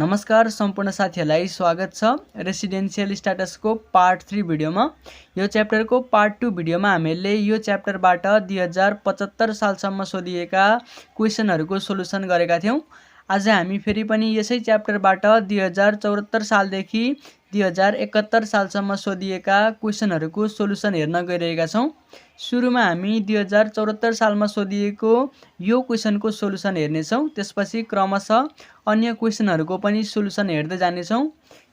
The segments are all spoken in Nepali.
नमस्कार सम्पूर्ण साथीहरुलाई स्वागत छ रेसिडेन्शियल स्ट्याटसको पार्ट 3 भिडियोमा। यो च्याप्टरको पार्ट 2 भिडियोमा हामीले यो च्याप्टरबाट 2075 सालसम्म सोधिएका क्वेशनहरुको सोलुसन गरेका थियौं। आज हामी फेरि पनि यसै च्याप्टरबाट 2074 सालदेखि 2071 सालसम्म सोधिएका क्वेशनहरुको सोलुसन हेर्न गइरहेका छौं। सुरुमा हामी 2074 सालमा सोधिएको यो क्वेशनको सोलुसन हेर्ने छौं। त्यसपछि क्रमशः अन्य क्वेशनहरुको पनि सोलुसन हेर्दै जाने छौं।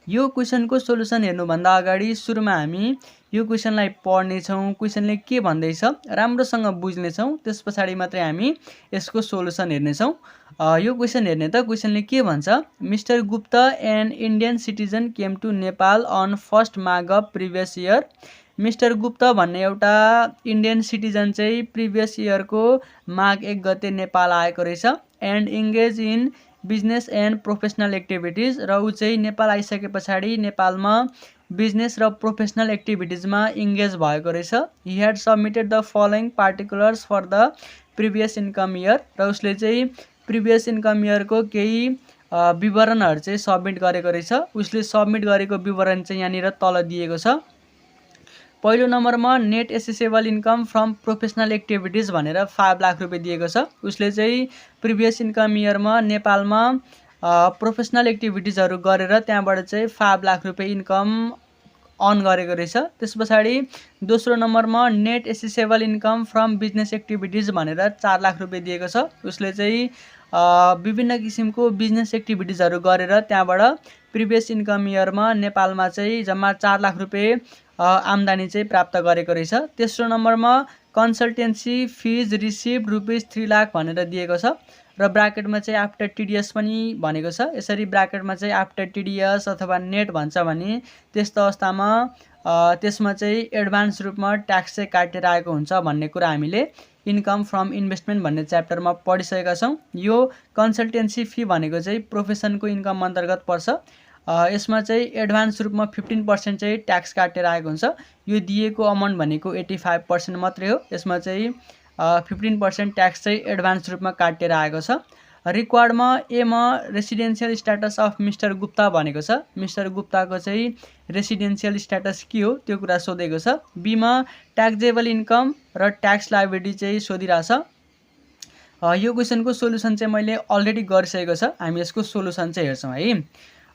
यो क्वेशनको सोलुसन हेर्नुभन्दा अगाडि सुरुमा हामी यो क्वेशनलाई पढ्ने छौं, क्वेशनले के भन्दैछ राम्रोसँग बुझ्ने छौं। त्यसपछि मात्रै हामी यसको सोलुसन हेर्ने छौं। यो क्वेशन हेर्ने त क्वेशनले के भन्छ, mister Gupta an Indian citizen came to Nepal on first Magh of previous year. Mister Gupta भन्ने एउटा इन्डियन सिटिजन चाहिँ प्रिभियस इयरको माघ 1 गते नेपाल आएको रहेछ and engage in business and professional activities. र ऊ चाहिँ नेपाल आइसके पछाडि नेपालमा बिजनेस र प्रोफेसनल एक्टिभिटीजमा इन्गेज भएको रहेछ। He had submitted the following particulars for the previous income year. र उसले चाहिँ प्रिभियस इन्कम इयरको केही विवरणहरु चाहिँ सबमिट गरेको रहेछ। उसले सबमिट गरेको विवरण चाहिँ यहाँनिर तल दिएको छ। पहिलो नम्बरमा net accessible income from professional activities भनेर 5 लाख रुपैयाँ दिएको छ। उसले चाहिँ प्रिभियस इन्कम इयरमा नेपालमा प्रोफेसनल एक्टिभिटीजहरु गरेर त्यहाँबाट चाहिँ 5 लाख रुपैयाँ इन्कम अर्न गरेको रहेछ। त्यसपछि दोस्रो नम्बरमा net accessible income from business activities भनेर 4 लाख रुपैयाँ दिएको छ। उसले चाहिँ विभिन्न किसिमको बिजनेस एक्टिभिटीजहरु गरेर त्यहाँबाट प्रिभियस इन्कम इयरमा नेपालमा चाहिँ जम्मा 4 लाख रुपैयाँ आम्दानी चाहिँ प्राप्त गरेको रहेछ। तेस्रो नम्बरमा कन्सल्टेन्सी फिज रिसिभ ₹3 लाख भनेर दिएको छ र ब्राकेटमा चाहिँ आफ्टर टिडीएस पनि भनेको छ। यसरी ब्राकेटमा चाहिँ आफ्टर टिडीएस अथवा नेट भन्छ भने त्यस्तो अवस्थामा त्यसमा चाहिँ एडभान्स रूपमा ट्याक्स चाहिँ काटेर आएको हुन्छ भन्ने कुरा हामीले इन्कम फ्रम इन्भेस्टमेन्ट भन्ने च्याप्टरमा पढिसकेका छौं। यो कन्सल्टेन्सी फी भनेको चाहिँ प्रोफेसनको इन्कम अन्तर्गत पर्छ। यसमा चाहिँ एडभान्स रूपमा 15% चाहिँ ट्याक्स काटेर आएको हुन्छ। यो दिएको अमाउन्ट भनेको 85% मात्रै हो। यसमा चाहिँ 15% ट्याक्स चाहिँ एडभान्स रूपमा काटेर आएको छ। रिक्वायर्डमा एमा residential status of mister Gupta भनेको छ। मिस्टर गुप्ताको चाहिँ रेसिडेन्शियल स्ट्याटस के हो त्यो कुरा सोधेको छ। बीमा ट्याक्सेबल इन्कम र ट्याक्स लायबिलिटी चाहिँ सोधिरहेछ। यो क्वेशनको सोलुसन चाहिँ मैले अलरेडी गरिसकेको छ। हामी यसको सोलुसन चाहिँ हेर्छौं है।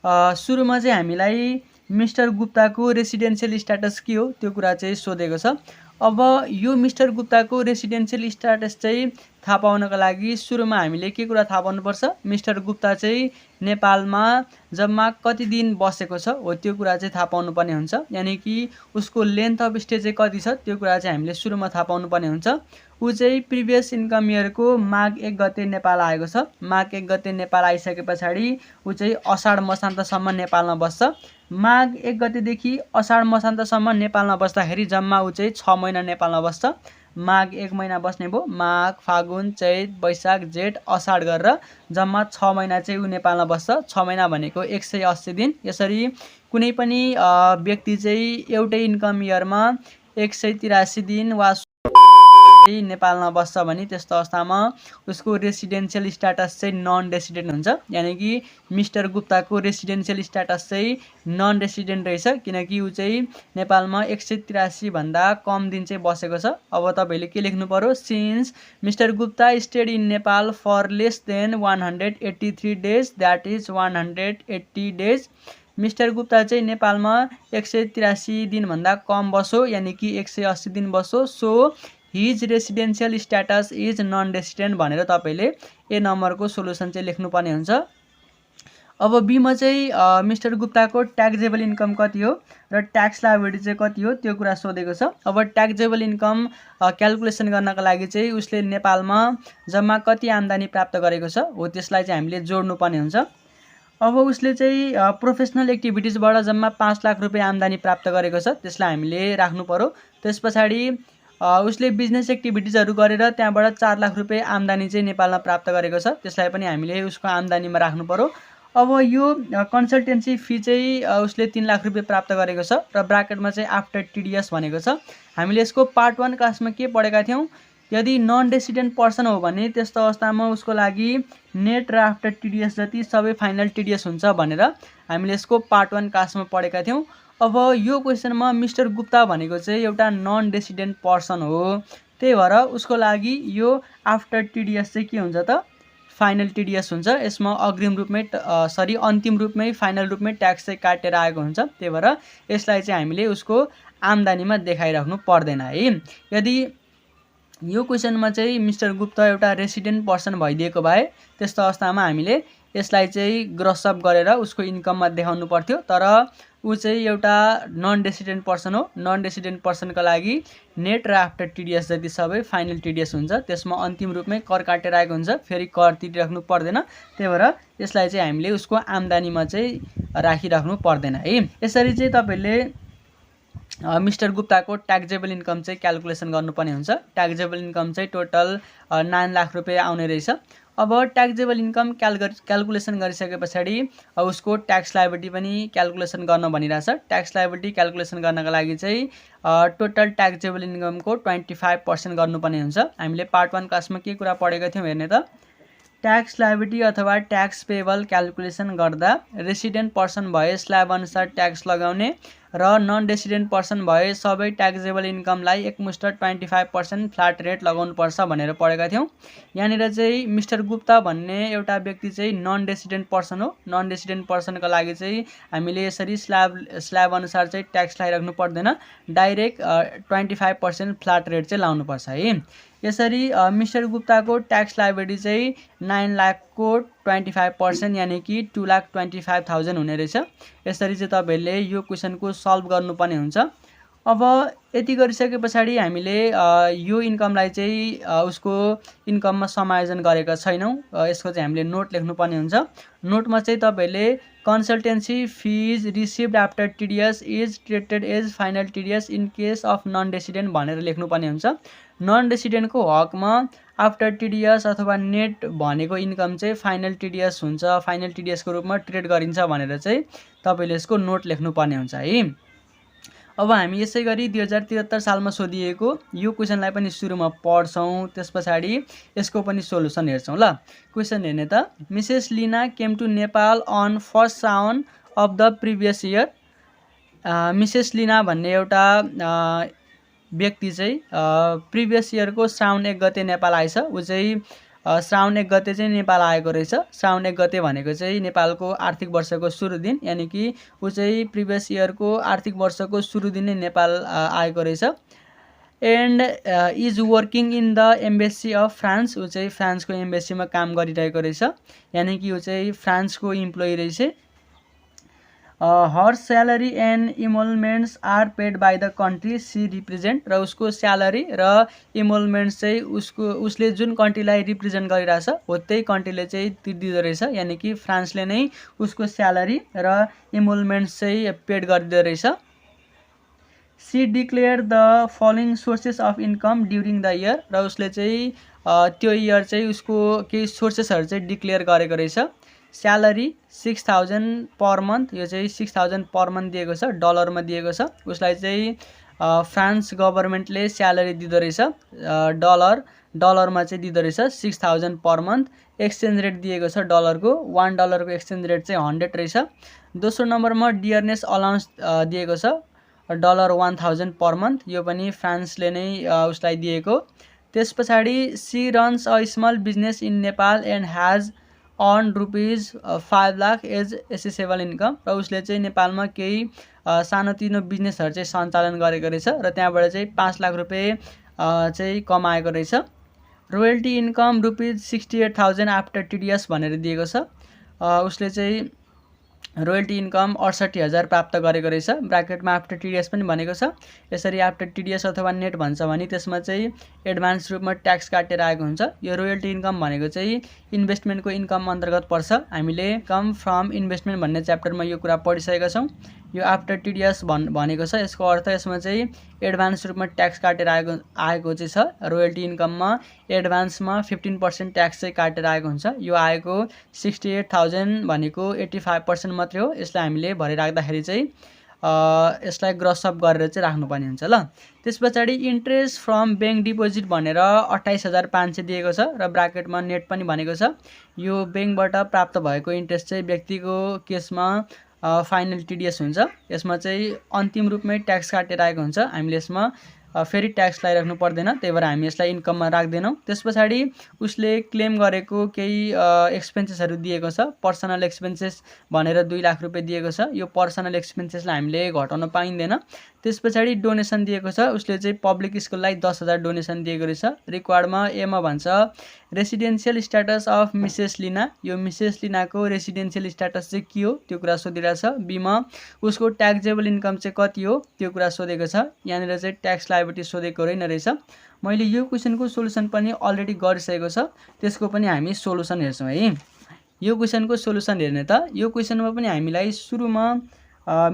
सुरुमा चाहिँ हामीलाई मिस्टर गुप्ताको रेसिडेन्शियल स्ट्याटस के हो त्यो कुरा चाहिँ सोधेको छ। अब यो मिस्टर गुप्ताको रेसिडेन्शियल स्ट्याटस चाहिँ थाहा पाउनको लागि सुरुमा हामीले के कुरा थाहा पाउनुपर्छ, मिस्टर गुप्ता चाहिँ नेपालमा जम्मा कति दिन बसेको छ हो त्यो कुरा चाहिँ थाहा पाउनुपर्ने हुन्छ। यानी कि उसको लेन्थ अफ स्टे चाहिँ कति छ त्यो कुरा चाहिँ हामीले सुरुमा थाहा पाउनुपर्ने हुन्छ। ऊ चाहिँ प्रिभियस इन्कम इयरको माघ 1 गते नेपाल आएको छ। माघ 1 गते नेपाल आइसके पछाडि ऊ चाहिँ अषाढ मसान्तसम्म नेपालमा बस्छ। माघ 1 गतेदेखि अषाढ मसान्तसम्म नेपालमा बस्दाखेरि जम्मा ऊ चाहिँ 6 महिना नेपालमा बस्छ। माघ 1 महिना बस्ने भयो, माघ फागुन चैत वैशाख जेठ अषाढ गरेर जम्मा 6 महिना चाहिँ ऊ नेपालमा बस्छ। 6 महिना भनेको 180 दिन। यसरी कुनै पनि व्यक्ति चाहिँ एउटै इन्कम इयरमा 183 दिन वा नेपालमा बस्छ भने त्यस्तो अवस्थामा उसको रेसिडेन्शियल स्ट्याटस चाहिँ नन रेसिडेन्ट हुन्छ। यानी कि मिस्टर गुप्ताको रेसिडेन्शियल स्ट्याटस चाहिँ नन रेसिडेन्ट रहेछ किनकि ऊ चाहिँ नेपालमा 183 भन्दा कम दिन चाहिँ बसेको छ। अब तपाईले के लेख्नु पर्यो, since Mr Gupta stayed in Nepal for less than 183 days that is 180 days. Mr Gupta चाहिँ नेपालमा 183 दिन भन्दा कम बस्यो यानी कि 180 दिन बस्यो। So his residential status is non resident भनेर तपाईले ए नम्बरको सोलुसन चाहिँ लेख्नुपर्ने हुन्छ। अब बीमा चाहिँ मिस्टर गुप्ताको ट्याक्सेबल इन्कम कति हो र ट्याक्स लायबिलिटी चाहिँ कति हो त्यो कुरा सोधेको छ। अब ट्याक्सेबल इन्कम क्याल्कुलेसन गर्नका लागि चाहिँ उसले नेपालमा जम्मा कति आम्दानी प्राप्त गरेको छ हो त्यसलाई चाहिँ हामीले जोड्नुपर्ने हुन्छ। अब उसले चाहिँ प्रोफेसनल एक्टिभिटीजबाट जम्मा 5 लाख रुपैयाँ आम्दानी प्राप्त गरेको छ, त्यसलाई हामीले राख्नु पर्यो। त्यसपछि उसले बिजनेस एक्टिभिटीजहरु गरेर त्यहाँबाट 4 लाख रुपैयाँ आम्दानी चाहिँ नेपालमा प्राप्त गरेको छ, त्यसलाई पनि हामीले उसको आम्दानीमा राख्नु पर्यो। अब यो कन्सल्टेन्सी फी चाहिँ उसले 3 लाख रुपैयाँ प्राप्त गरेको छ र ब्राकेटमा चाहिँ आफ्टर टिडीएस भनेको छ। हामीले यसको पार्ट 1 क्लासमा के पढेका थियौं, यदि नन रेसिडेन्ट पर्सन हो भने त्यस्तो अवस्थामा उसको लागि नेट र आफ्टर टिडिएस जति सबै फाइनल टिडिएस हुन्छ भनेर हामीले यसको पार्ट 1 क्लासमा पढेका थियौँ। अब यो क्वेसनमा मिस्टर गुप्ता भनेको चाहिँ एउटा नन रेसिडेन्ट पर्सन हो, त्यही भएर उसको लागि यो आफ्टर टिडिएस चाहिँ के हुन्छ त फाइनल टिडिएस हुन्छ। यसमा अग्रिम रूपमै अन्तिम रूपमै फाइनल रूपमै ट्याक्स चाहिँ काटेर आएको हुन्छ, त्यही भएर यसलाई चाहिँ हामीले उसको आम्दानीमा देखाइराख्नु पर्दैन है। यदि यो क्वेसनमा चाहिँ मिस्टर गुप्ता एउटा रेसिडेन्ट पर्सन भइदिएको भए त्यस्तो अवस्थामा हामीले यसलाई चाहिँ ग्रस अप गरेर उसको इन्कममा देखाउनु पर्थ्यो, तर ऊ चाहिँ एउटा नन रेसिडेन्ट पर्सन हो। नन रेसिडेन्ट पर्सनको लागि नेट र आफ्टर टिडिएस जति सबै फाइनल टिडिएस हुन्छ, त्यसमा अन्तिम रूपमै कर काटेर आएको हुन्छ, फेरि कर तिरिराख्नु पर्दैन, त्यही भएर यसलाई चाहिँ हामीले उसको आम्दानीमा चाहिँ राखिराख्नु पर्दैन है। यसरी चाहिँ तपाईँले मिस्टर गुप्ताको ट्याक्जेबल इन्कम चाहिँ क्यालकुलेसन गर्नुपर्ने हुन्छ। ट्याक्जेबल इन्कम चाहिँ टोटल 9 लाख रुपियाँ आउने रहेछ। अब ट्याक्जेबल इन्कम क्यालकुलेसन गरिसके पछाडि उसको ट्याक्स लायबिलिटी पनि क्यालकुलेसन गर्न भनिरहेछ। ट्याक्स लायबिलिटी क्यालकुलेसन गर्नका लागि चाहिँ टोटल ट्याक्जेबल इन्कमको 25% गर्नुपर्ने हुन्छ। हामीले पार्ट 1 क्लासमा के कुरा पढेका थियौँ हेर्ने त, ट्याक्स लायबिलिटी अथवा ट्याक्स पेबल क्यालकुलेसन गर्दा रेसिडेन्ट पर्सन भए स्ल्याब अनुसार ट्याक्स लगाउने र नन रेसिडेन्ट पर्सन भए सबै ट्याक्सेबल इन्कमलाई एकमुष्ट 25% फ्ल्याट रेट लगाउनुपर्छ भनेर पढेका थियौँ। यहाँनिर चाहिँ मिस्टर गुप्ता भन्ने एउटा व्यक्ति चाहिँ नन रेसिडेन्ट पर्सन हो। नन रेसिडेन्ट पर्सनको लागि चाहिँ हामीले यसरी स्ल्याब अनुसार चाहिँ ट्याक्स लगाइराख्नु पर्दैन, डाइरेक्ट 25% फ्ल्याट रेट चाहिँ लाउनुपर्छ है। यसरी मिस्टर गुप्ताको ट्याक्स लायबिलिटी चाहिँ 9 लाखको 25% यानि कि 2,25,000 हुने रहेछ। यसरी चाहिँ तपाईँहरूले यो क्वेसनको सल्भ गर्नुपर्ने हुन्छ। अब यति गरिसके पछाडि हामीले यो इन्कमलाई चाहिँ उसको इन्कममा समायोजन गरेका छैनौँ, यसको चाहिँ हामीले नोट लेख्नुपर्ने हुन्छ। नोटमा चाहिँ तपाईँहरूले consultancy fees received after TDS is treated as final TDS in case of non resident भनेर लेख्नुपर्ने हुन्छ। नन रेसिडेन्टको हकमा आफ्टर टिडिएस अथवा नेट भनेको इन्कम चाहिँ फाइनल टिडिएस हुन्छ, फाइनल टिडिएसको रूपमा ट्रिट गरिन्छ भनेर चाहिँ तपाईँले यसको नोट लेख्नुपर्ने हुन्छ है। अब हामी यसै गरी 2073 सालमा सोधिएको यो क्वेसनलाई पनि सुरुमा पढ्छौँ, त्यस पछाडि यसको पनि सोलुसन हेर्छौँ ल। क्वेसन हेर्ने त, मिसेस लिना केम टु नेपाल अन 1 साउन of the previous year. Mrs लिना भन्ने एउटा व्यक्ति चाहिँ प्रिभियस इयरको श्रावण 1 गते नेपाल आएछ। ऊ चाहिँ श्रावण 1 गते चाहिँ नेपाल आएको रहेछ। श्रावण 1 गते भनेको चाहिँ नेपालको आर्थिक वर्षको सुरु दिन, यानि कि ऊ चाहिँ प्रिभियस इयरको आर्थिक वर्षको सुरु दिन नै नेपाल आएको रहेछ। And is working in the embassy of France. ऊ चाहिँ फ्रान्सको एम्बेसीमा काम गरिरहेको रहेछ, यानि कि ऊ चाहिँ फ्रान्सको इम्प्लोइ रहेछ। Her salary and emoluments are paid by the country she represent. र उसको स्यालेरी र इमोलमेन्ट्स चाहिँ उसले जुन कन्ट्रीलाई रिप्रेजेन्ट गरिरहेछ हो त्यही कन्ट्रीले चाहिँ तिर्दिँदो रहेछ, यानि कि फ्रान्सले नै उसको स्यालेरी र इमोलमेन्ट्स चाहिँ पेड गरिदिँदो रहेछ। She declare the following sources of income during the year. र उसले चाहिँ त्यो इयर चाहिँ उसको केही सोर्सेसहरू चाहिँ डिक्लेयर गरेको रहेछ। स्यालेरी 6,000 पर मन्थ, यो चाहिँ 6,000 पर मन्थ दिएको छ, डलरमा दिएको छ। उसलाई चाहिँ फ्रान्स गभर्मेन्टले स्यालेरी दिँदो रहेछ, डलरमा चाहिँ दिँदो रहेछ 6,000 पर मन्थ। एक्सचेन्ज रेट दिएको छ डलरको, $1 को एक्सचेन्ज रेट चाहिँ 100 रहेछ। दोस्रो नम्बरमा डियरनेस अलाउन्स दिएको छ $1,000 पर मन्थ, यो पनि फ्रान्सले नै उसलाई दिएको। त्यस पछाडि she runs a small business in Nepal and has earn ₹5 lakh as assessable income. र उसले चाहिँ नेपालमा केही सानोतिनो बिजनेसहरू चाहिँ सञ्चालन गरेको रहेछ र त्यहाँबाट चाहिँ 5 लाख रुपियाँ चाहिँ कमाएको रहेछ। रोयल्टी इन्कम ₹68,000 आफ्टर टिडिएस भनेर दिएको छ। उसले चाहिँ रोयल्टी इन्कम 68,000 प्राप्त गरेको रहेछ, ब्राकेटमा आफ्टर टिडिएस पनि भनेको छ। यसरी आफ्टर टिडिएस अथवा नेट भन्छ भने त्यसमा चाहिँ एडभान्स रूपमा ट्याक्स काटेर आएको हुन्छ। यो रोयल्टी इन्कम भनेको चाहिँ इन्भेस्टमेन्टको इन्कम अन्तर्गत पर्छ। हामीले कम फ्रम इन्भेस्टमेन्ट भन्ने च्याप्टरमा यो कुरा पढिसकेका छौँ। यो आफ्टर टिडिएस भनेको छ, यसको अर्थ यसमा चाहिँ एडभान्स रूपमा ट्याक्स काटेर आएको चाहिँ छ। रोयल्टी इन्कममा एडभान्समा 15% ट्याक्स चाहिँ काटेर आएको हुन्छ। यो आएको 68,000 भनेको 85% मात्रै हो। यसलाई हामीले भरि राख्दाखेरि चाहिँ यसलाई ग्रस अप गरेर चाहिँ राख्नुपर्ने हुन्छ ल। त्यस पछाडि इन्ट्रेस्ट फ्रम ब्याङ्क डिपोजिट भनेर 28,500 दिएको छ र ब्राकेटमा नेट पनि भनेको छ। यो ब्याङ्कबाट प्राप्त भएको इन्ट्रेस्ट चाहिँ व्यक्तिको केसमा फाइनल टिडिएस हुन्छ। यसमा चाहिँ अन्तिम रूपमै ट्याक्स काटेर आएको हुन्छ। हामीले यसमा फेरि ट्याक्स लगाइराख्नु पर्दैन, त्यही भएर हामी यसलाई इन्कममा राख्दैनौँ। त्यस पछाडि उसले क्लेम गरेको केही एक्सपेन्सेसहरू दिएको छ। पर्सनल एक्सपेन्सेस भनेर 2 लाख रुपियाँ दिएको छ। यो पर्सनल एक्सपेन्सेसलाई हामीले घटाउन पाइँदैन। त्यस पछाडि डोनेसन दिएको छ। उसले चाहिँ पब्लिक स्कुललाई 10,000 डोनेसन दिएको रहेछ। रिक्वायर्डमा एमा भन्छ रेसिडेन्सियल स्ट्याटस अफ मिसेस लिना। यो मिसेस लिनाको रेसिडेन्सियल स्ट्याटस चाहिँ के हो त्यो कुरा सोधिरहेछ। बीमा उसको ट्याक्सेबल इन्कम चाहिँ कति हो त्यो कुरा सोधेको छ। यहाँनिर चाहिँ ट्याक्स लायबिलिटी सोधेको रहेछ। मैले यो क्वेसनको सोलुसन पनि अलरेडी गरिसकेको छ, त्यसको पनि हामी सोलुसन हेर्छौँ है। यो क्वेसनको सोलुसन हेर्ने त यो क्वेसनमा पनि हामीलाई सुरुमा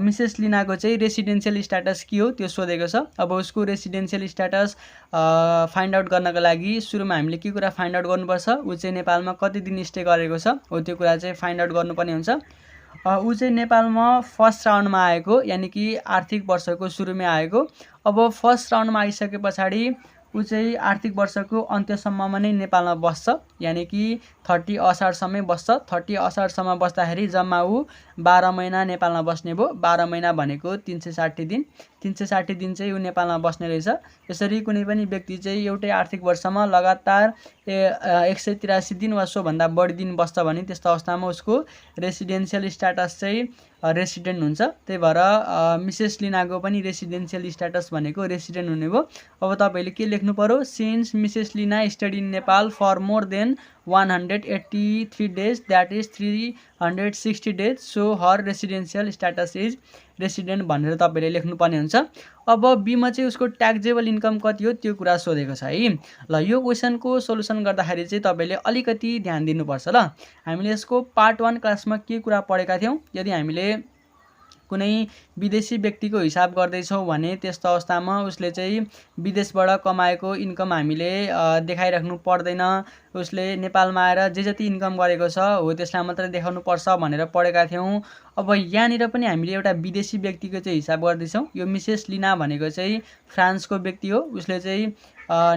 मिसेस लिनाको चाहिँ रेसिडेन्सियल स्ट्याटस के हो त्यो सोधेको छ। अब उसको रेसिडेन्सियल स्ट्याटस फाइन्ड आउट गर्नको लागि सुरुमा हामीले के कुरा फाइन्ड आउट गर्नुपर्छ, ऊ चाहिँ नेपालमा कति दिन स्टे गरेको छ हो त्यो कुरा चाहिँ फाइन्ड आउट गर्नुपर्ने हुन्छ। ऊ चाहिँ नेपालमा फर्स्ट राउन्डमा आएको, यानि कि आर्थिक वर्षको सुरुमै आएको। अब फर्स्ट राउन्डमा आइसके पछाडि ऊ चाहिँ आर्थिक वर्षको अन्त्यसम्ममा नै नेपालमा बस्छ, यानि कि 30 असारसम्मै बस्छ। 30 असारसम्म बस्दाखेरि जम्मा ऊ 12 महिना नेपालमा बस्ने भयो। 12 महिना भनेको 360 दिन। 360 दिन चाहिँ ऊ नेपालमा बस्ने रहेछ। यसरी कुनै पनि व्यक्ति चाहिँ एउटै आर्थिक वर्षमा लगातार 183 दिन वा सोभन्दा बढी दिन बस्छ भने त्यस्तो अवस्थामा उसको रेसिडेन्सियल स्ट्याटस चाहिँ रेसिडेन्ट हुन्छ। त्यही भएर मिसेस लिनाको पनि रेसिडेन्सियल स्ट्याटस भनेको रेसिडेन्ट हुने भयो। अब तपाईँले के लेख्नु पर्यो, since Mrs Lina study in Nepal for more than 183 days, that is 360 days, so her residential status is resident भनेर तपाईँले लेख्नुपर्ने हुन्छ। अब बीमा चाहिँ उसको ट्याक्सेबल इन्कम कति हो त्यो कुरा सोधेको छ है। ल यो क्वेसनको सोलुसन गर्दाखेरि चाहिँ तपाईँले अलिकति ध्यान दिनुपर्छ ल। हामीले यसको पार्ट 1 क्लासमा के कुरा पढेका थियौँ, यदि हामीले कुनै विदेशी व्यक्तिको हिसाब गर्दैछौँ भने त्यस्तो अवस्थामा उसले चाहिँ विदेशबाट कमाएको इन्कम हामीले देखाइराख्नु पर्दैन। उसले नेपालमा आएर जे जति इन्कम गरेको छ हो त्यसलाई मात्रै देखाउनु पर्छ भनेर पढेका थियौँ। अब यहाँनिर पनि हामीले एउटा विदेशी व्यक्तिको चाहिँ हिसाब गर्दैछौँ। यो मिसेस लिना भनेको चाहिँ फ्रान्सको व्यक्ति हो। उसले चाहिँ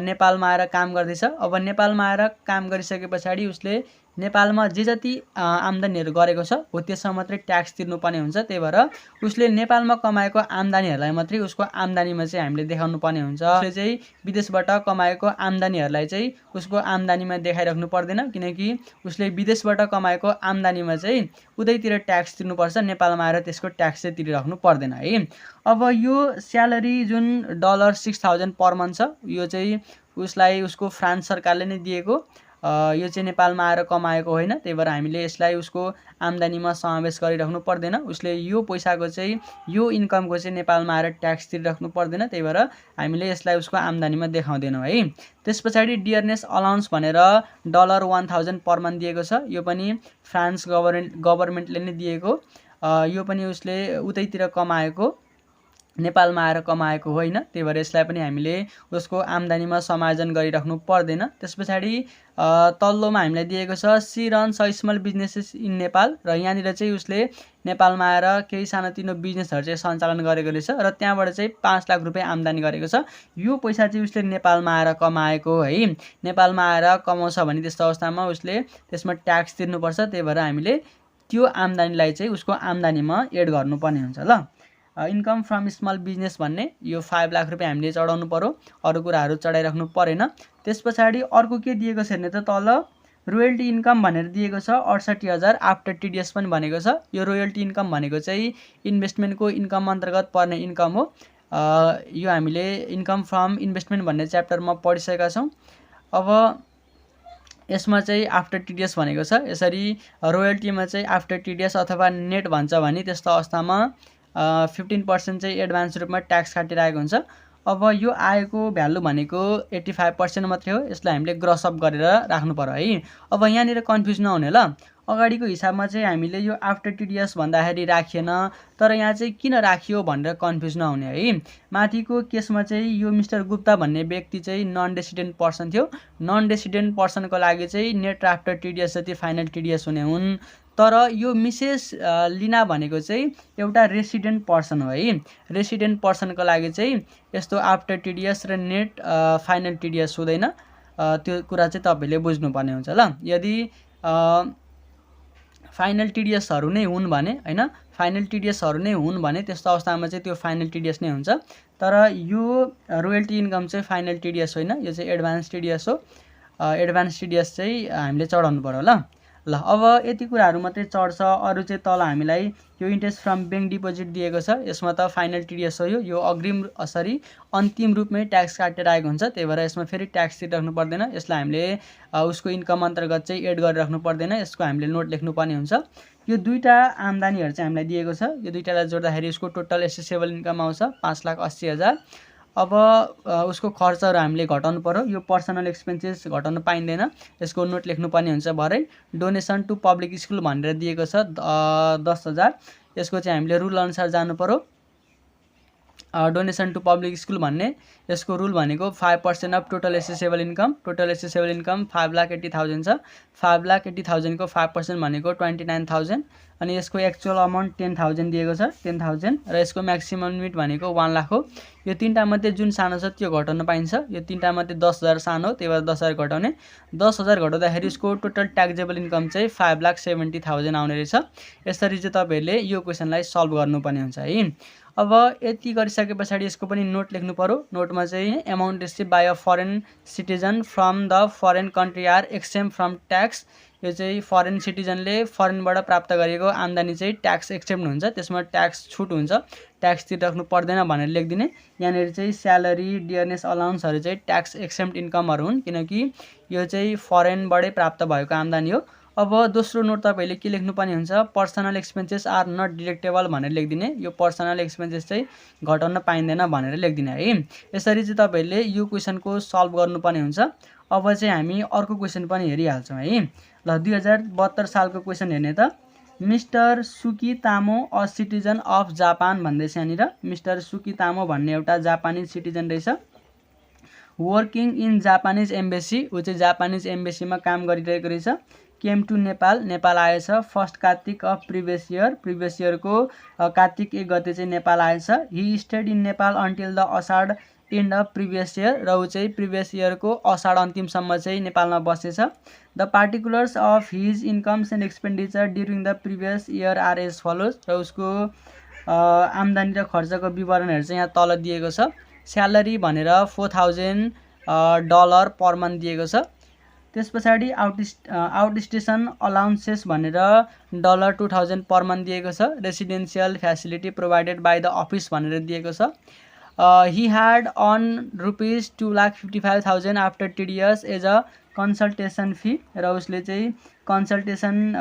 नेपालमा आएर काम गर्दैछ। अब नेपालमा आएर काम गरिसके पछाडि उसले नेपालमा जे जति आम्दानीहरू गरेको छ हो त्यसमा मात्रै ट्याक्स तिर्नुपर्ने हुन्छ। त्यही भएर उसले नेपालमा कमाएको आम्दानीहरूलाई मात्रै उसको आम्दानीमा चाहिँ हामीले देखाउनु पर्ने हुन्छ। उसले चाहिँ विदेशबाट कमाएको आम्दानीहरूलाई चाहिँ उसको आम्दानीमा देखाइराख्नु पर्दैन, किनकि उसले विदेशबाट कमाएको आम्दानीमा चाहिँ उतैतिर ट्याक्स तिर्नुपर्छ, नेपालमा आएर त्यसको ट्याक्स चाहिँ तिरिराख्नु पर्दैन है। अब यो स्यालेरी जुन $6,000 पर मन्थ छ, यो चाहिँ उसलाई उसको फ्रान्स सरकारले नै दिएको, यो चाहिँ नेपालमा आएर कमाएको होइन। त्यही भएर हामीले यसलाई उसको आम्दानीमा समावेश गरिराख्नु पर्दैन। उसले यो पैसाको चाहिँ यो इन्कमको चाहिँ नेपालमा आएर ट्याक्स तिरिराख्नु पर्दैन, त्यही भएर हामीले यसलाई उसको आम्दानीमा देखाउँदैनौँ है। त्यस पछाडि डियरनेस अलाउन्स भनेर $1,000 पर मन्थ दिएको छ। यो पनि फ्रान्स गभर्मेन्टले नै दिएको, यो पनि उसले उतैतिर कमाएको, नेपालमा आएर कमाएको होइन। त्यही भएर यसलाई पनि हामीले उसको आम्दानीमा समायोजन गरिराख्नु पर्दैन। त्यस पछाडि तल्लोमा हामीलाई दिएको छ she runs a small businesses in Nepal, र यहाँनिर चाहिँ उसले नेपालमा आएर केही सानोतिनो बिजनेसहरू चाहिँ सञ्चालन गरेको रहेछ र त्यहाँबाट चाहिँ 5 लाख रुपियाँ आम्दानी गरेको छ। यो पैसा चाहिँ उसले नेपालमा आएर कमाएको है। नेपालमा आएर कमाउँछ भने त्यस्तो अवस्थामा उसले त्यसमा ट्याक्स तिर्नुपर्छ। त्यही भएर हामीले त्यो आम्दानीलाई चाहिँ उसको आम्दानीमा एड गर्नुपर्ने हुन्छ ल। इन्कम फ्रम स्मल बिजनेस भन्ने यो 5 लाख रुपियाँ हामीले चढाउनु पर्यो, अरू कुराहरू चढाइराख्नु परेन। त्यस पछाडि अर्को के दिएको छ भने त तल रोयल्टी इन्कम भनेर दिएको छ 68,000 आफ्टर टिडिएस पनि भनेको छ। यो रोयल्टी इन्कम भनेको चाहिँ इन्भेस्टमेन्टको इन्कम अन्तर्गत पर्ने इन्कम हो। यो हामीले इन्कम फ्रम इन्भेस्टमेन्ट भन्ने च्याप्टरमा पढिसकेका छौँ। अब यसमा चाहिँ आफ्टर टिडिएस भनेको छ। यसरी रोयल्टीमा चाहिँ आफ्टर टिडिएस अथवा नेट भन्छ भने त्यस्तो अवस्थामा 15% चाहिँ एडभान्स रूपमा ट्याक्स काटिरहेको हुन्छ। अब यो आएको भ्यालु भनेको 85% मात्रै हो। यसलाई हामीले ग्रस अप गरेर राख्नु पर्यो है। अब यहाँनिर कन्फ्युज नहुने ल, अगाडिको हिसाबमा चाहिँ हामीले यो आफ्टर टिडिएस भन्दाखेरि राखिएन, तर यहाँ चाहिँ किन राखियो भनेर कन्फ्युज नहुने है। माथिको केसमा चाहिँ यो मिस्टर गुप्ता भन्ने व्यक्ति चाहिँ नन रेसिडेन्ट पर्सन थियो। नन रेसिडेन्ट पर्सनको लागि चाहिँ नेट आफ्टर टिडिएस जति फाइनल टिडिएस हुने हुन्। तर यो मिसेस लिना भनेको चाहिँ एउटा रेसिडेन्ट पर्सन हो है। रेसिडेन्ट पर्सनको लागि चाहिँ यस्तो आफ्टर टिडिएस र नेट फाइनल टिडिएस हुँदैन। त्यो कुरा चाहिँ तपाईँले बुझ्नुपर्ने हुन्छ ल। यदि फाइनल टिडिएसहरू नै हुन् भने हैन, फाइनल टिडिएसहरू नै हुन् भने त्यस्तो अवस्थामा चाहिँ त्यो फाइनल टिडिएस नै हुन्छ। तर यो रोयल्टी इन्कम चाहिँ फाइनल टिडिएस होइन, यो चाहिँ एडभान्स टिडिएस हो। एडभान्स टिडिएस चाहिँ हामीले चढाउनु पर्यो ल। अब यति कुराहरू मात्रै चढ्छ। अरू चाहिँ तल हामीलाई यो इन्ट्रेस्ट फ्रम ब्याङ्क डिपोजिट दिएको छ, यसमा त फाइनल टिडिएस हो। यो अग्रिम अन्तिम रूपमै ट्याक्स काटेर आएको हुन्छ, त्यही भएर यसमा फेरि ट्याक्स तिर्नु पर्दैन। यसलाई हामीले उसको इन्कम अन्तर्गत चाहिँ एड गरेर राख्नु पर्दैन, यसको हामीले नोट लेख्नुपर्ने हुन्छ। यो दुईटा आम्दानीहरू चाहिँ हामीलाई दिएको छ, यो दुईटालाई जोड्दाखेरि उसको टोटल एसेसेबल इन्कम आउँछ 5,80,000। अब उसको खर्चहरू हामीले घटाउनु पर्यो। यो पर्सनल एक्सपेन्सेस घटाउनु पाइँदैन, यसको नोट लेख्नुपर्ने हुन्छ भरै। डोनेसन टु पब्लिक स्कुल भनेर दिएको छ 10,000, यसको चाहिँ हामीले रुल अनुसार जानु पर्यो। डोनेसन टु पब्लिक स्कुल भन्ने यसको रुल भनेको 5% of total accessible income. Total accessible income 5,80,000 छ। 5,80,000 को 5% भनेको 29,000 अनि यसको एक्चुअल अमाउन्ट 10,000 दिएको छ, 10,000 र यसको म्याक्सिमम लिमिट भनेको 1 लाख हो। यो तीनटा मध्ये जुन सानो छ त्यो घटाउन पाइन्छ। यो तीनटा मध्ये 10,000 सानो, त्यही भएर 10,000 घटाउने। 10,000 घटाउँदाखेरि यसको टोटल ट्याक्सेबल इन्कम चाहिँ 5,70,000 आउने रहेछ। यसरी चाहिँ तपाईँहरूले यो क्वेसनलाई सल्भ गर्नुपर्ने हुन्छ है। अब यति गरिसके पछाडि यसको पनि नोट लेख्नु पर्यो। नोटमा चाहिँ amount receive by a foreign citizen from the foreign country are exempt from tax. यो चाहिँ फरेन सिटिजनले फरेनबाट प्राप्त गरेको आम्दानी चाहिँ ट्याक्स एक्सेप्ट हुन्छ, त्यसमा ट्याक्स छुट हुन्छ, ट्याक्स तिर्नु पर्दैन भनेर लेखिदिने। यहाँनिर चाहिँ स्यालेरी, डियरनेस अलाउन्सहरू चाहिँ ट्याक्स एक्सेप्ट इन्कमहरू हुन्, किनकि यो चाहिँ फरेनबाटै प्राप्त भएको आम्दानी हो। अब दोस्रो नोट तपाईँले के लेख्नुपर्ने हुन्छ, personal expenses are not deductible भनेर लेखिदिने। यो पर्सनल एक्सपेन्सेस चाहिँ घटाउन पाइँदैन भनेर लेखिदिने है। यसरी चाहिँ तपाईँले यो क्वेसनको सल्भ गर्नुपर्ने हुन्छ। अब चाहिँ हामी अर्को क्वेसन पनि हेरिहाल्छौँ है। ल 2072 सालको क्वेसन हेर्ने त। मिस्टर सुकी तामो अ सिटिजन अफ जापान भन्दैछ यहाँनिर। मिस्टर सुकी तामो भन्ने एउटा जापानिज सिटिजन रहेछ। वर्किङ इन जापानिज एम्बेसी, ऊ चाहिँ जापानिज एम्बेसीमा काम गरिरहेको रहेछ। केम टु नेपाल, नेपाल आएछ first Kartik of previous year, previous इयरको कार्तिक 1 गते चाहिँ नेपाल आएछ। He stayed in Nepal until the Asar end of previous year, र ऊ चाहिँ प्रिभियस इयरको असाढ अन्तिमसम्म चाहिँ नेपालमा बसेछ। The particulars of his incomes and expenditure during the previous year are as follows, र उसको आम्दानी र खर्चको विवरणहरू चाहिँ यहाँ तल दिएको छ। स्यालेरी भनेर $4,000 पर मन्थ दिएको छ। त्यस पछाडि आउट स्टेसन अलाउन्सेस भनेर $2,000 पर मन्थ दिएको छ। Residential facility provided by the office भनेर दिएको छ। ही ह्याड अन $2,55,000 after TDS as a consultation fee, र उसले चाहिँ कन्सल्टेसन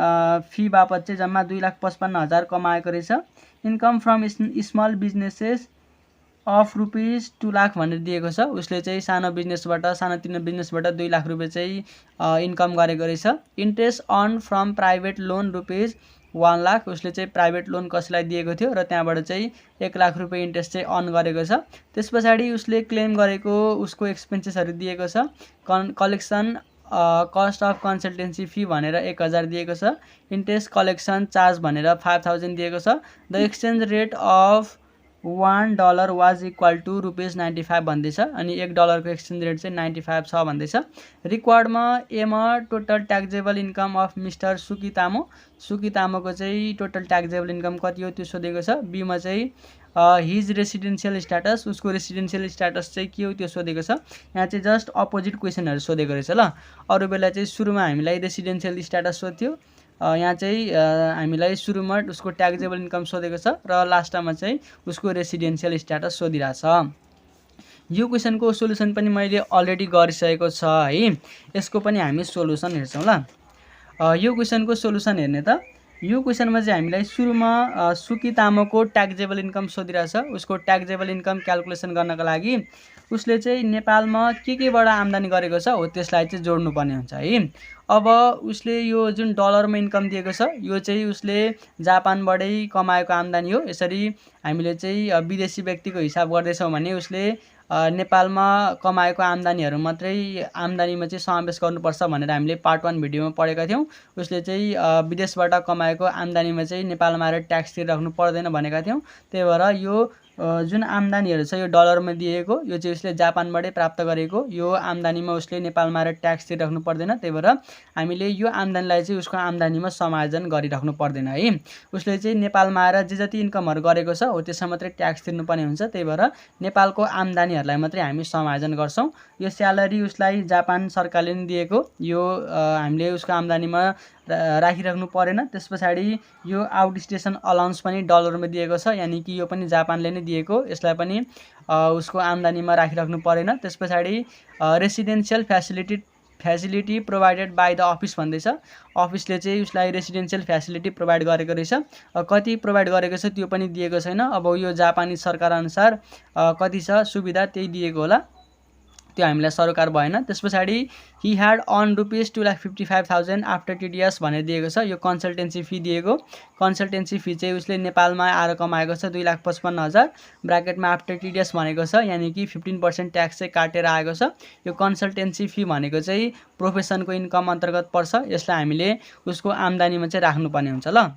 फी बापत चाहिँ जम्मा 2,55,000 कमाएको रहेछ। Income from small businesses of $2 lakh भनेर दिएको छ। उसले चाहिँ सानोतिनो बिजनेसबाट 2 लाख रुपियाँ चाहिँ इन्कम गरेको रहेछ। Interest on from private loan $1 lakh, उसले चाहिँ प्राइभेट लोन कसैलाई दिएको थियो र त्यहाँबाट चाहिँ 1 लाख रुपियाँ इन्ट्रेस्ट चाहिँ अन गरेको छ। त्यस पछाडि उसले क्लेम गरेको उसको एक्सपेन्सेसहरू दिएको छ। Collection cost of consultancy fee भनेर 1,000 दिएको छ। इन्ट्रेस्ट कलेक्सन चार्ज भनेर 5,000 दिएको छ। The exchange rate of $1 was equal to ₹95 भन्दैछ, अनि $1 को एक्सचेन्ज रेट चाहिँ 95 छ भन्दैछ। रिक्वायर्डमा एमा total taxable income of mister सुकी तामो, सुकी तामोको चाहिँ टोटल ट्याक्सेबल इन्कम कति हो त्यो सोधेको छ। बीमा चाहिँ हिज रेसिडेन्सियल स्ट्याटस, उसको रेसिडेन्सियल स्ट्याटस चाहिँ के हो त्यो सोधेको छ। यहाँ चाहिँ जस्ट अपोजिट क्वेसनहरू सोधेको रहेछ ल। अरू बेला चाहिँ सुरुमा हामीलाई रेसिडेन्सियल स्ट्याटस सोध्थ्यो, यहाँ चाहिँ हामीलाई सुरुमा उसको ट्याक्सेबल इन्कम सोधेको छ र लास्टमा चाहिँ उसको रेसिडेन्सियल स्ट्याटस सोधिरहेछ। यो क्वेसनको सोल्युसन पनि मैले अलरेडी गरिसकेको छ है। यसको पनि हामी सोल्युसन हेर्छौँ ल। यो क्वेसनको सोल्युसन हेर्ने त। यो क्वेसनमा चाहिँ हामीलाई सुरुमा सुकी तामोको ट्याक्सेबल इन्कम सोधिरहेछ। उसको ट्याक्सेबल इन्कम क्याल्कुलेसन गर्नको लागि उसले चाहिँ नेपालमा केबाट आम्दानी गरेको छ हो त्यसलाई चाहिँ जोड्नुपर्ने हुन्छ है। अब उसले यो जुन डलरमा इन्कम दिएको छ यो चाहिँ उसले जापानबाटै कमाएको आम्दानी हो। यसरी हामीले चाहिँ विदेशी व्यक्तिको हिसाब गर्दैछौँ भने उसले नेपालमा कमाएको आम्दानीहरू मात्रै आम्दानीमा चाहिँ समावेश गर्नुपर्छ भनेर हामीले पार्ट 1 भिडियोमा पढेका थियौँ। उसले चाहिँ विदेशबाट कमाएको आम्दानीमा चाहिँ नेपालमा आएर ट्याक्स तिरिराख्नु पर्दैन भनेका थियौँ। त्यही भएर यो जुन आम्दानीहरू छ यो डलरमा दिएको, यो चाहिँ उसले जापानबाटै प्राप्त गरेको, यो आम्दानीमा उसले नेपालमा आएर ट्याक्स तिरिराख्नु पर्दैन। त्यही भएर हामीले यो आम्दानीलाई चाहिँ उसको आम्दानीमा समायोजन गरिराख्नु पर्दैन है। उसले चाहिँ नेपालमा आएर जे जति इन्कमहरू गरेको छ हो त्यसमा मात्रै ट्याक्स तिर्नुपर्ने हुन्छ। त्यही भएर नेपालको आम्दानीहरूलाई मात्रै हामी समायोजन गर्छौँ। यो स्यालेरी उसलाई जापान सरकारले नै दिएको, यो हामीले उसको आम्दानीमा राखिराख्नु परेन। त्यस पछाडि यो आउट स्टेसन अलाउन्स पनि डलरमा दिएको छ, यानि कि यो पनि जापानले नै दिएको, यसलाई पनि उसको आम्दानीमा राखिराख्नु परेन। त्यस पछाडि residential facility provided by the office भन्दैछ। अफिसले चाहिँ उसलाई रेसिडेन्सियल फ्यासिलिटी प्रोभाइड गरेको रहेछ। कति प्रोभाइड गरेको छ त्यो पनि दिएको छैन। अब यो जापानी सरकारअनुसार कति छ सुविधा त्यही दिएको होला, त्यो हामीलाई सरोकार भएन। त्यस पछाडि ही ह्याड अन रुपिस 2,55,000 आफ्टर टिडिएस भनेर दिएको छ। यो कन्सल्टेन्सी फी दिएको, कन्सल्टेन्सी फी चाहिँ उसले नेपालमा आएर कमाएको छ 2,55,000 ब्राकेटमा आफ्टर टिडिएस भनेको छ, यानि कि 15% ट्याक्स चाहिँ काटेर आएको छ। यो कन्सल्टेन्सी फी भनेको चाहिँ प्रोफेसनको इन्कम अन्तर्गत पर्छ, यसलाई हामीले उसको आम्दानीमा चाहिँ राख्नुपर्ने हुन्छ ल।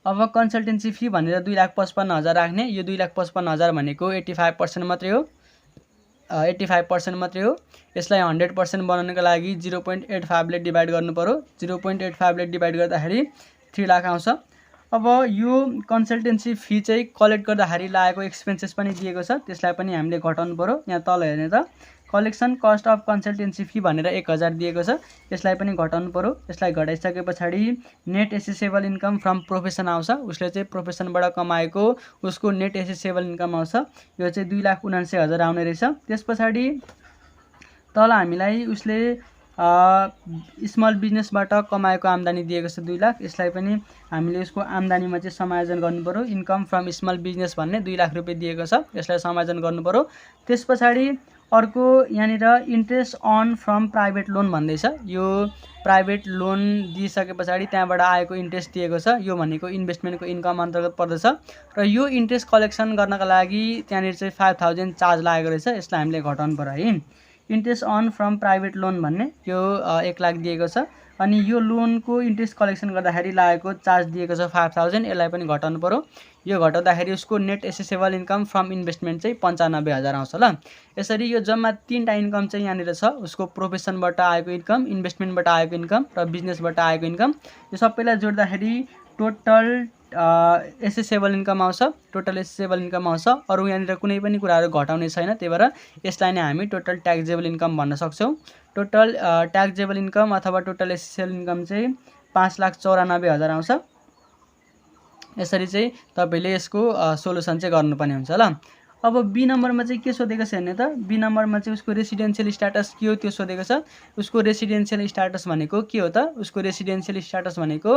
अब कन्सल्टेन्सी फी भनेर 2,55,000 राख्ने, यो 2,55,000 भनेको 85% मात्रै हो, 85% मात्रै हो। यसलाई 100% बनाउनको लागि 0.85 ले डिभाइड गर्नु पर्यो। 0.85 ले डिभाइड गर्दाखेरि 3 लाख आउँछ। अब यो कन्सल्टेन्सी फी चाहिँ कलेक्ट गर्दाखेरि लागेको एक्सपेन्सेस पनि दिएको छ, त्यसलाई पनि हामीले घटाउनु पर्यो। यहाँ तल हेर्ने त collection cost of consultancy fee भनेर 1,000 दिएको छ, यसलाई पनि घटाउनु पर्यो। यसलाई घटाइसके पछाडि net accessible income from profession आउँछ। उसले चाहिँ प्रोफेसनबाट कमाएको उसको नेट एसेसेबल इन्कम आउँछ, यो चाहिँ 2,79,000 आउने रहेछ। त्यस पछाडि तल हामीलाई उसले स्मल बिजनेसबाट कमाएको आम्दानी दिएको छ 2 लाख, यसलाई पनि हामीले उसको आम्दानीमा चाहिँ समायोजन गर्नु पर्यो। इन्कम फ्रम स्मल बिजनेस भन्ने 2 लाख रुपियाँ दिएको छ, यसलाई समायोजन गर्नु पर्यो। त्यस पछाडि अर्को यहाँनिर interest on from private loan भन्दैछ। यो प्राइभेट लोन दिइसके पछाडि त्यहाँबाट आएको इन्ट्रेस्ट दिएको छ, यो भनेको इन्भेस्टमेन्टको इन्कम अन्तर्गत पर्दछ। र यो इन्ट्रेस्ट कलेक्सन गर्नका लागि त्यहाँनिर चाहिँ 5,000 चार्ज लागेको रहेछ, यसलाई हामीले घटाउनु पर्यो है। Interest on from private loan भन्ने यो 1 लाख दिएको छ, अनि यो लोनको इन्ट्रेस्ट कलेक्सन गर्दाखेरि लागेको चार्ज दिएको छ 5,000, यसलाई पनि घटाउनु पर्यो। यो घटाउँदाखेरि उसको net accessible income from investment चाहिँ 95,000 आउँछ ल। यसरी यो जम्मा 3टा इन्कम चाहिँ यहाँनिर छ, उसको प्रोफेसनबाट आएको इन्कम, इन्भेस्टमेन्टबाट आएको इन्कम र बिजनेसबाट आएको इन्कम। यो सबैलाई जोड्दाखेरि टोटल एसेसेबल इन्कम आउँछ, टोटल एसेसेबल इन्कम आउँछ। अरू यहाँनिर कुनै पनि कुराहरू घटाउने छैन, त्यही भएर यसलाई नै हामी टोटल ट्याक्सेबल इन्कम भन्न सक्छौँ। टोटल ट्याक्सेबल इन्कम अथवा टोटल एसेसेबल इन्कम चाहिँ 5,94,000 आउँछ। यसरी चाहिँ तपाईँले यसको सोलुसन चाहिँ गर्नुपर्ने हुन्छ ल। अब बी नम्बरमा चाहिँ के सोधेको छ हेर्ने त, बी नम्बरमा चाहिँ उसको रेसिडेन्सियल स्ट्याटस के हो त्यो सोधेको छ। उसको रेसिडेन्सियल स्ट्याटस भनेको के हो त, उसको रेसिडेन्सियल स्ट्याटस भनेको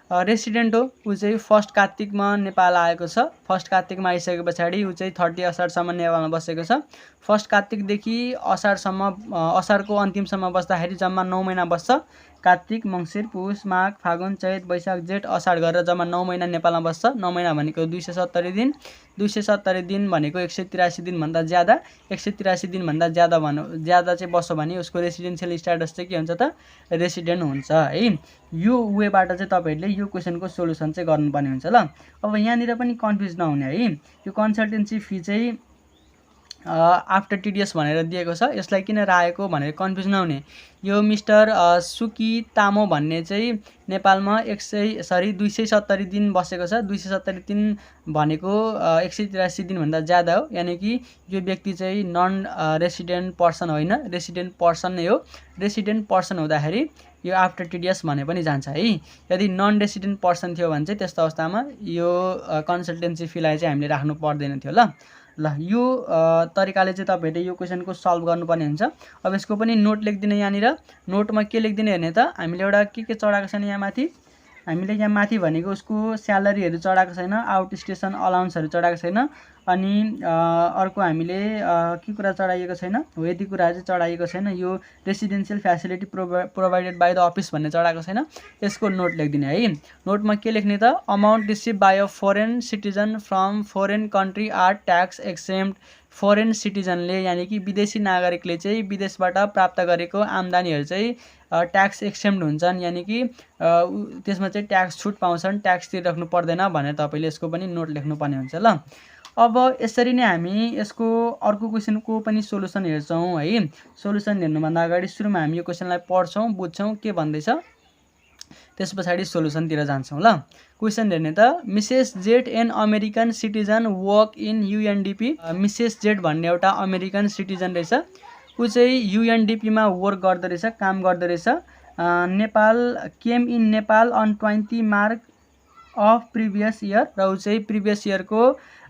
रेसिडेन्ट हो। ऊ चाहिँ 1 कार्तिकमा नेपाल आएको छ, 1 कार्तिकमा आइसके पछाडि ऊ चाहिँ 30 असारसम्म नेपालमा बसेको छ। 1 कार्तिकदेखि असारसम्म, असारको अन्तिमसम्म बस्दाखेरि जम्मा 9 महिना बस्छ। कार्तिक, मङ्सिर, पुष, माघ, फागुन, चैत, वैशाख, जेठ, असार गरेर जम्मा 9 महिना नेपालमा बस्छ। 9 महिना भनेको 270 दिन, 270 दिन भनेको 183 दिनभन्दा ज्यादा, 183 दिनभन्दा ज्यादा चाहिँ बस्यो भने उसको रेसिडेन्सियल स्ट्याटस चाहिँ के हुन्छ त, रेसिडेन्ट हुन्छ है। यो वेबाट चाहिँ तपाईँहरूले यो क्वेसनको सोलुसन चाहिँ गर्नुपर्ने हुन्छ ल। अब यहाँनिर पनि कन्फ्युज नहुने है, यो कन्सल्टेन्सी फी चाहिँ आफ्टर टिडिएस भनेर दिएको छ, यसलाई किन राखेको भनेर कन्फ्युज नहुने। यो मिस्टर सुकी तामो भन्ने चाहिँ नेपालमा 270 दिन बसेको छ। 270 दिन भनेको 183 दिनभन्दा ज्यादा हो, यानि कि यो व्यक्ति चाहिँ नन रेसिडेन्ट पर्सन होइन, रेसिडेन्ट पर्सन नै हो। रेसिडेन्ट पर्सन हुँदाखेरि यो आफ्टर टिडिएस भने पनि जान्छ है। यदि नन रेसिडेन्ट पर्सन थियो भने चाहिँ त्यस्तो अवस्थामा यो कन्सल्टेन्सी फीलाई चाहिँ हामीले राख्नु पर्दैन थियो ल। यो तरिकाले चाहिँ तपाईँहरूले यो क्वेसनको सल्भ गर्नुपर्ने हुन्छ। अब यसको पनि नोट लेखिदिने, यहाँनिर नोटमा के लेखिदिने हेर्ने त, हामीले एउटा के चढाएको छैन यहाँ माथि, हामीले यहाँ माथि भनेको उसको स्यालेरीहरू चढाएको छैन, आउट स्टेसन अलाउन्सहरू चढाएको छैन, अनि अर्को हामीले के कुरा चढाइएको छैन हो, यति कुरा चाहिँ चढाइएको छैन। यो residential facility provided by the office भन्ने चढाएको छैन, यसको नोट लेखिदिने है। नोटमा के लेख्ने त, amount receive by a foreign citizen from foreign country are tax exempt foreign सिटिजनले यानि कि विदेशी नागरिकले चाहिँ विदेशबाट प्राप्त गरेको आम्दानीहरू चाहिँ ट्याक्स एक्सेम्प्ट हुन्छन्, यानि कि त्यसमा चाहिँ ट्याक्स छुट पाउँछन्, ट्याक्स तिरिराख्नु पर्दैन भनेर तपाईँले यसको पनि नोट लेख्नुपर्ने हुन्छ ल। अब यसरी नै हामी यसको अर्को क्वेसनको पनि सोलुसन हेर्छौँ है। सोलुसन हेर्नुभन्दा अगाडि सुरुमा हामी यो क्वेसनलाई पढ्छौँ, बुझ्छौँ के भन्दैछ, त्यस पछाडि सोलुसनतिर जान्छौँ ल। क्वेसन हेर्ने त, Mrs Z an American citizen work in UNDP. Mrs Z भन्ने एउटा अमेरिकन सिटिजन रहेछ, ऊ चाहिँ युएनडिपीमा वर्क गर्दो रहेछ, काम गर्दो रहेछ। Nepal came in Nepal on 20 March of previous year, र ऊ चाहिँ प्रिभियस इयरको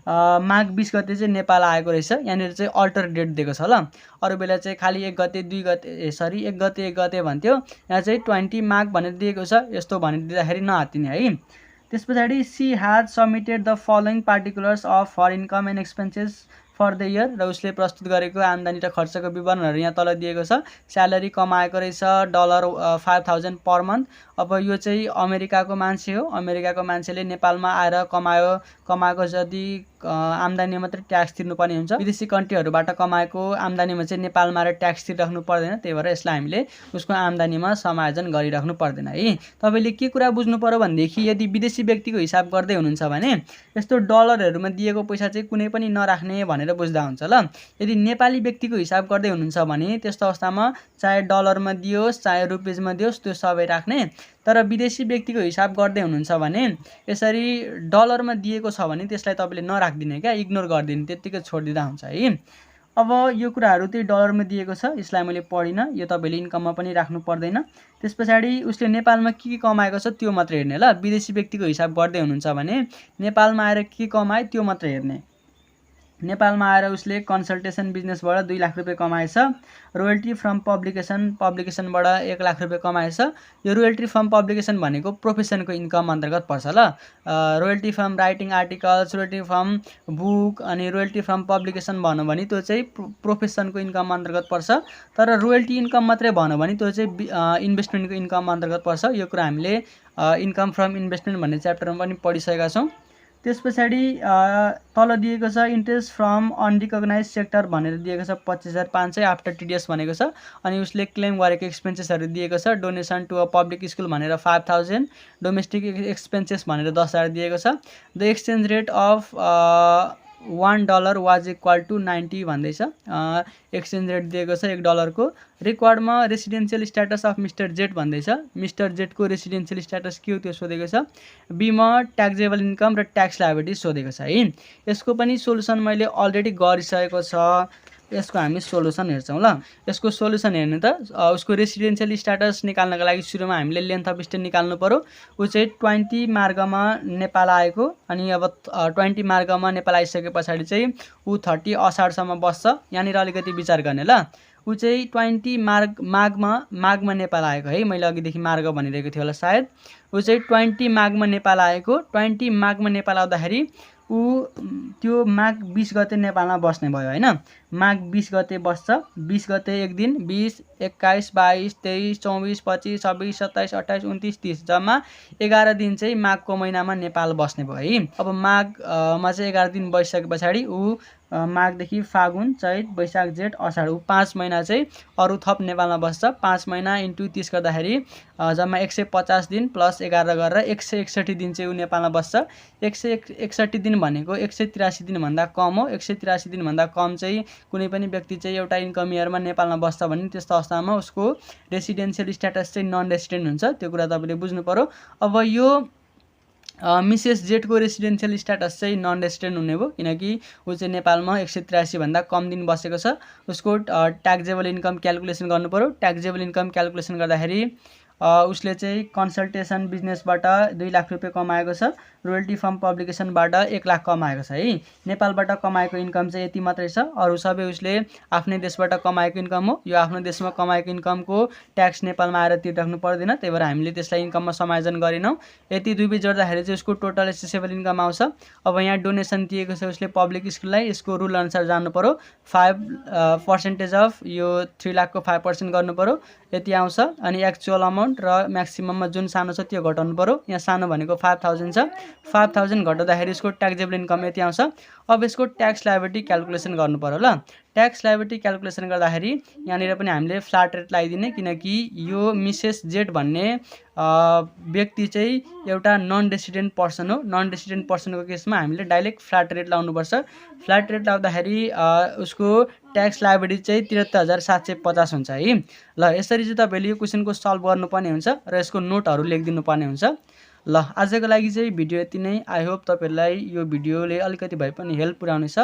माघ 20 गते चाहिँ नेपाल आएको रहेछ। यहाँनिर चाहिँ अल्टर डेट दिएको छ ल। अरू बेला चाहिँ खालि 1 गते 2 गते सरी 1 गते 1 गते भन्थ्यो, यहाँ चाहिँ 20 माघ भनेर दिएको छ। यस्तो भनिदिँदाखेरि नहातिने है। त्यस पछाडि she has submitted the following particulars of her income and expenses for the year, र उसले प्रस्तुत गरेको आम्दानी र खर्चको विवरणहरू यहाँ तल दिएको छ। स्यालेरी कमाएको रहेछ $5,000 पर मन्थ। अब यो चाहिँ अमेरिकाको मान्छे हो, अमेरिकाको मान्छेले नेपालमा आएर कमाएको जति आम्दानी मात्रै ट्याक्स तिर्नुपर्ने हुन्छ। विदेशी कन्ट्रीहरूबाट कमाएको आम्दानीमा चाहिँ नेपालमा आएर ट्याक्स तिरिराख्नु पर्दैन, त्यही भएर यसलाई हामीले उसको आम्दानीमा समायोजन गरिराख्नु पर्दैन है। तपाईँले के कुरा बुझ्नु पर्यो भनेदेखि, यदि विदेशी व्यक्तिको हिसाब गर्दै हुनुहुन्छ भने यस्तो डलरहरूमा दिएको पैसा चाहिँ कुनै पनि नराख्ने भनेर बुझ्दा हुन्छ ल। यदि नेपाली व्यक्तिको हिसाब गर्दै हुनुहुन्छ भने त्यस्तो अवस्थामा चाहे डलरमा दियोस् चाहे रुपियाँमा दियोस् त्यो सबै राख्ने। तर विदेशी व्यक्तिको हिसाब गर्दै हुनुहुन्छ भने यसरी डलरमा दिएको छ भने त्यसलाई तपाईँले नराखिदिने क्या, इग्नोर गरिदिने, त्यत्तिकै छोडिदिँदा हुन्छ है। अब यो कुराहरू त्यही डलरमा दिएको छ, यसलाई मैले पढिनँ, यो तपाईँले इन्कममा पनि राख्नु पर्दैन। त्यस पछाडि उसले नेपालमा के कमाएको छ त्यो मात्र हेर्ने ल। विदेशी व्यक्तिको हिसाब गर्दै हुनुहुन्छ भने नेपालमा आएर के कमाए त्यो मात्र हेर्ने। नेपालमा आएर उसले कन्सल्टेसन बिजनेसबाट 2 लाख रुपियाँ कमाएछ। रोयल्टी फ्रम पब्लिकेसनबाट 1 लाख रुपियाँ कमाएछ। यो रोयल्टी फ्रम पब्लिकेसन भनेको प्रोफेसनको इन्कम अन्तर्गत पर्छ ल। Royalty from writing articles, royalty from book अनि रोयल्टी फ्रम पब्लिकेसन भन्यो भने त्यो चाहिँ प्रोफेसनको इन्कम अन्तर्गत पर्छ। तर रोयल्टी इन्कम मात्रै भन्यो भने त्यो चाहिँ इन्भेस्टमेन्टको इन्कम अन्तर्गत पर्छ। यो कुरा हामीले इन्कम फ्रम इन्भेस्टमेन्ट भन्ने च्याप्टरमा पनि पढिसकेका छौँ। त्यस पछाडि तल दिएको छ इन्ट्रेस्ट फ्रम अनरिकग्नाइज सेक्टर भनेर दिएको छ 25,500 आफ्टर टिडिएस भनेको छ। अनि उसले क्लेम गरेको एक्सपेन्सेसहरू दिएको छ। Donation to a public school भनेर 5,000, डोमेस्टिक एक्सपेन्सेस भनेर 10,000 दिएको छ। The exchange rate of $1 was equal to 90 भन्दैछ। एक्सचेन्ज रेट दिएको छ $1 को। रेकर्डमा residential status of mister Z भन्दैछ। मिस्टर जेटको रेसिडेन्सियल स्ट्याटस के हो त्यो सोधेको छ। बीमा, ट्याक्सेबल इन्कम र ट्याक्स लायबिलिटी सोधेको छ है। यसको पनि सोलुसन मैले अलरेडी गरिसकेको छ। यसको हामी सोलुसन हेर्छौँ ल। यसको सोलुसन हेर्ने त, उसको रेसिडेन्सियल स्ट्याटस निकाल्नको लागि सुरुमा हामीले लेन्थ अफ स्टे निकाल्नु पर्यो। ऊ चाहिँ 20 मार्गमा नेपाल आएको, अनि अब 20 मार्गमा नेपाल आइसके पछाडि चाहिँ ऊ 30 असाढसम्म बस्छ। यहाँनिर अलिकति विचार गर्ने ल। ऊ चाहिँ 20 माघमा नेपाल आएको है, मैले अघिदेखि मार्ग भनिरहेको थियो होला सायद। ऊ चाहिँ 20 माघमा नेपाल आएको। 20 माघमा नेपाल आउँदाखेरि ऊ त्यो माघ 20 गते नेपालमा बस्ने भयो होइन। माघ 20 गते बस्छ। 20 गते एक दिन, 20, 21, 22, 23, 24, 25, 26, 27, 28, 29, 30 जम्मा 11 दिन चाहिँ माघको महिनामा नेपाल बस्ने भयो है। अब माघमा चाहिँ 11 दिन बसिसके पछाडि ऊ माघदेखि फागुन, चैत, वैशाख, जेठ, असाढ, ऊ 5 महिना चाहिँ अरू थप नेपालमा बस्छ। 5 महिना इन्टु 30 गर्दाखेरि जम्मा 150 दिन प्लस 11 गरेर 161 दिन चाहिँ ऊ नेपालमा बस्छ। 161 दिन भनेको 183 दिनभन्दा कम हो। 183 दिनभन्दा कम चाहिँ कुनै पनि व्यक्ति चाहिँ एउटा इन्कम इयरमा नेपालमा बस्छ भने त्यस्तो अवस्थामा उसको रेसिडेन्सियल स्ट्याटस चाहिँ नन रेसिडेन्ट हुन्छ। त्यो कुरा तपाईँले बुझ्नु पर्यो। अब यो मिसेस जेटको रेसिडेन्सियल स्ट्याटस चाहिँ नन रेसिडेन्ट हुने भयो, किनकि ऊ चाहिँ नेपालमा 183 भन्दा कम दिन बसेको छ। उसको ट्याक्सेबल इन्कम क्यालकुलेसन गर्नु पर्यो। ट्याक्सेबल इन्कम क्यालकुलेसन गर्दाखेरि उसले चाहिँ कन्सल्टेसन बिजनेसबाट 2 लाख रुपियाँ कमाएको छ। रोयल्टी फ्रम पब्लिकेसनबाट 1 लाख कमाएको छ है। नेपालबाट कमाएको इन्कम चाहिँ यति मात्रै छ। अरू सबै उसले आफ्नै देशबाट कमाएको इन्कम हो। यो आफ्नो देशमा कमाएको इन्कमको ट्याक्स नेपालमा आएर तिरिराख्नु पर्दैन, त्यही भएर हामीले त्यसलाई इन्कममा समायोजन गरेनौँ। यति दुई बिच जोड्दाखेरि चाहिँ उसको टोटल एसेसेबल इन्कम आउँछ। अब यहाँ डोनेसन दिएको छ उसले पब्लिक स्कुललाई, यसको रुल अनुसार जानु पर्यो। 5% अफ यो 3 लाखको 5% गर्नु पर्यो, यति आउँछ। अनि एक्चुअल अमाउन्ट अमाउन्ट र म्याक्सिमममा जुन सानो छ त्यो घटाउनु पर्यो। यहाँ सानो भनेको 5000 छ। 5000 घटाउँदाखेरि यसको ट्याक्सेबल इन्कम यति आउँछ। अब यसको ट्याक्स लायबिलिटी क्याल्कुलेसन गर्नु पर्यो ल। ट्याक्स लायबिलिटी क्याल्कुलेसन गर्दाखेरि यहाँनिर पनि हामीले फ्ल्याट रेट लगाइदिने, किनकि यो मिसेस जेड भन्ने व्यक्ति चाहिँ एउटा नन रेसिडेन्ट पर्सन हो। नन रेसिडेन्ट पर्सनको केसमा हामीले डाइरेक्ट फ्ल्याट रेट लाउनुपर्छ। फ्ल्याट रेट लाउँदाखेरि उसको ट्याक्स लायबिलिटी चाहिँ 73750 हुन्छ है। ल यसरी चाहिँ तपाईँले यो क्वेसनको सल्भ गर्नुपर्ने हुन्छ र यसको नोटहरू लेखिदिनु पर्ने हुन्छ। ल आजको लागि चाहिँ भिडियो यति नै। आई होप तपाईँहरूलाई यो भिडियोले अलिकति भए पनि हेल्प पुर्याउनेछ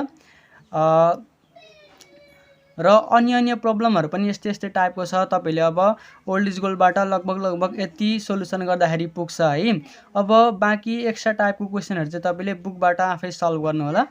र अन्य प्रब्लमहरू पनि यस्तै टाइपको छ। तपाईँले अब ओल्ड इज गोल्डबाट लगभग यति सोल्युसन गर्दाखेरि पुग्छ है। अब बाँकी एक्स्ट्रा टाइपको क्वेसनहरू चाहिँ तपाईँले बुकबाट आफै सल्भ गर्नु होला।